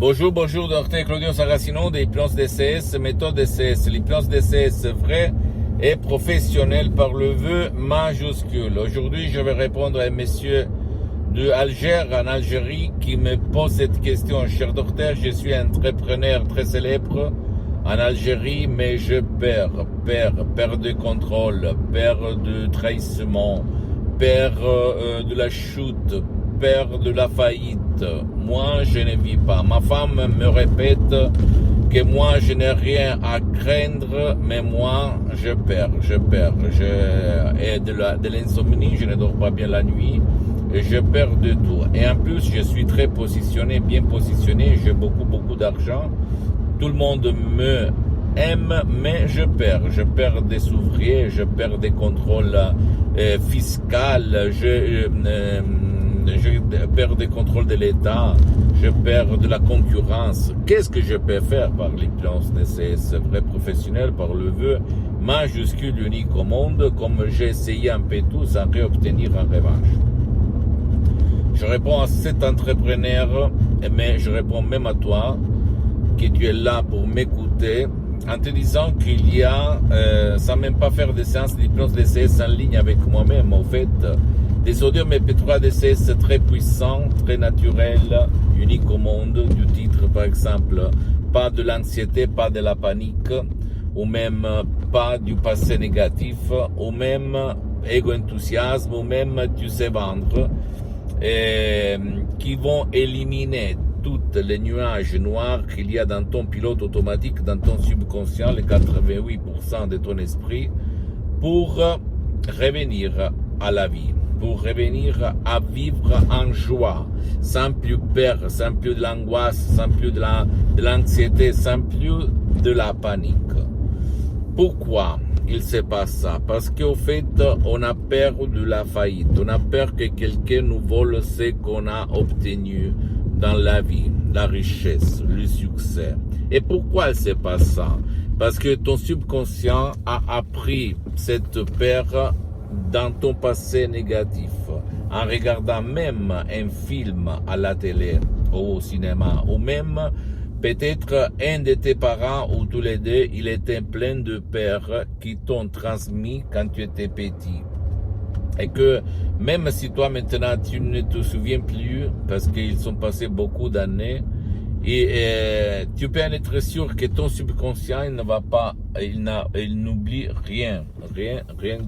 Bonjour, docteur Claudio Saracino de l'hypnose DCS, méthode DCS. L'hypnose DCS vrai et professionnel par le vœu majuscule. Aujourd'hui, je vais répondre à un monsieur de Alger, en Algérie, qui me pose cette question. Cher docteur, je suis un entrepreneur très célèbre en Algérie, mais je perds de contrôle, perds de trahissement, perds de la chute, perds de la faillite. Moi, je ne vis pas. Ma femme me répète que moi, je n'ai rien à craindre, mais moi, je perds. Et de l'insomnie, je ne dors pas bien la nuit, et je perds de tout. Et en plus, je suis très positionné, bien positionné, j'ai beaucoup d'argent. Tout le monde me aime, mais je perds des ouvriers, je perds des contrôles fiscaux, je perds des contrôles de l'État, je perds de la concurrence. Qu'est-ce que je peux faire par l'hypnose DCS vrai professionnel, par le vœu majuscule unique au monde, comme j'ai essayé un peu tout sans réobtenir en revanche? Je réponds à cet entrepreneur, mais je réponds même à toi, que tu es là pour m'écouter, en te disant qu'il y a, sans même pas faire des séances d'hypnose DCS en ligne avec moi-même, en fait, des sodium MP3 DCS très puissants, très naturels, uniques au monde, du titre par exemple, pas de l'anxiété, pas de la panique, ou même pas du passé négatif, ou même égo-enthousiasme, ou même tu sais vendre, qui vont éliminer toutes les nuages noirs qu'il y a dans ton pilote automatique, dans ton subconscient, les 88% de ton esprit, pour revenir à la vie, pour revenir à vivre en joie, sans plus peur, sans plus de l'angoisse, sans plus de l'anxiété, sans plus de la panique. Pourquoi il se passe ça? Parce qu'au fait, on a peur de la faillite, on a peur que quelqu'un nous vole ce qu'on a obtenu dans la vie, la richesse, le succès. Et pourquoi il se passe ça? Parce que ton subconscient a appris cette peur dans ton passé négatif, en regardant même un film à la télé ou au cinéma, ou même peut-être un de tes parents ou tous les deux, il était plein de peurs qui t'ont transmis quand tu étais petit. Et que même si toi maintenant tu ne te souviens plus, parce qu'ils sont passés beaucoup d'années, et tu peux en être sûr que ton subconscient il ne va pas, il n'oublie rien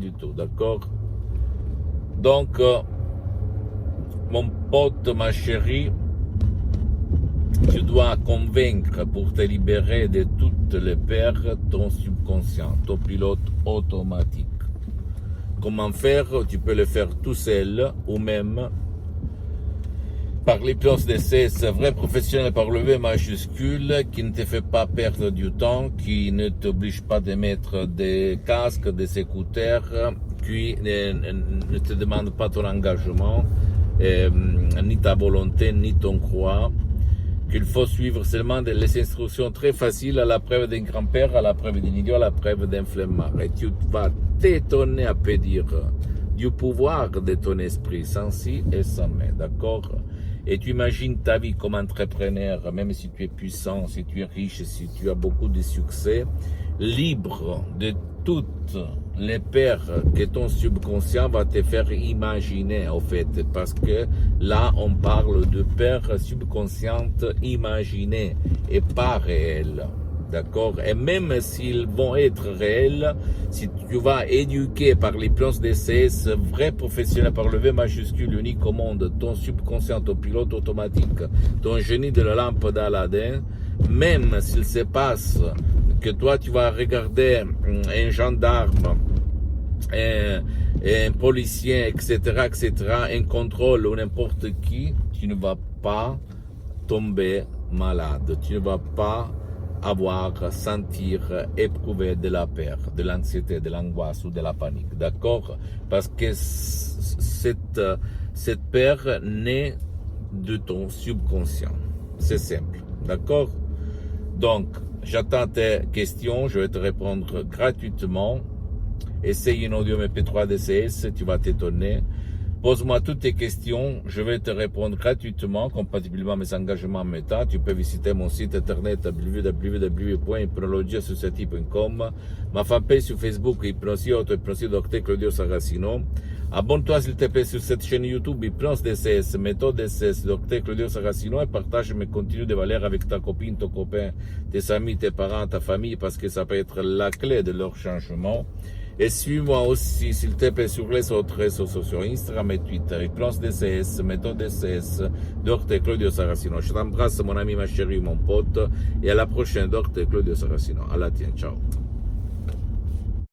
du tout, d'accord? Donc, mon pote, ma chérie, tu dois convaincre pour te libérer de toutes les peurs ton subconscient, ton pilote automatique. Comment faire? Tu peux le faire tout seul ou même par l'hypnose DCS vrai professionnel par le V majuscule qui ne te fait pas perdre du temps, qui ne t'oblige pas de mettre des casques, des écouteurs, qui ne te demande pas ton engagement, ni ta volonté, ni ton croix, qu'il faut suivre seulement les instructions très faciles à la preuve d'un grand-père, à la preuve d'un idiot, à la preuve d'un flemmard. Et tu vas t'étonner à peu dire du pouvoir de ton esprit, sans si et sans mais, d'accord? Et tu imagines ta vie comme entrepreneur, même si tu es puissant, si tu es riche, si tu as beaucoup de succès, libre de toutes les peurs que ton subconscient va te faire imaginer, en fait, parce que là, on parle de peurs subconscientes imaginées et pas réelles. D'accord? Et même s'ils vont être réels, si tu vas éduquer par l'hypnose DCS vrai professionnel par le V majuscule unique au monde, ton subconscient, ton pilote automatique, ton génie de la lampe d'Aladin, même s'il se passe que toi tu vas regarder un gendarme, un policier, etc., un contrôle ou n'importe qui, tu ne vas pas tomber malade, tu ne vas pas sentir, éprouver de la peur, de l'anxiété, de l'angoisse ou de la panique, d'accord? Parce que cette peur naît de ton subconscient, c'est simple, d'accord? Donc, j'attends tes questions, je vais te répondre gratuitement. Essaye une audio MP3 DCS, tu vas t'étonner. Pose-moi toutes tes questions, je vais te répondre gratuitement, compatiblement à mes engagements méta. Tu peux visiter mon site internet www.hypnologiassociative.com, ma fanpage sur Facebook, Hypnosie Auto, Hypnosie Docteur Claudio Saracino. Abonne-toi s'il te plaît sur cette chaîne YouTube, Hypnose DCS, Méthode DCS, Docteur Claudio Saracino, et partage mes contenus de valeur avec ta copine, ton copain, tes amis, tes parents, ta famille, parce que ça peut être la clé de leur changement. Et suis-moi aussi, s'il te plaît, sur les autres réseaux sociaux, Instagram et Twitter, Hypnose DCS, Méthode DCS, Docteur Claudio Saracino. Je t'embrasse, mon ami, ma chérie, mon pote, et à la prochaine, Docteur Claudio Saracino. À la tienne, ciao.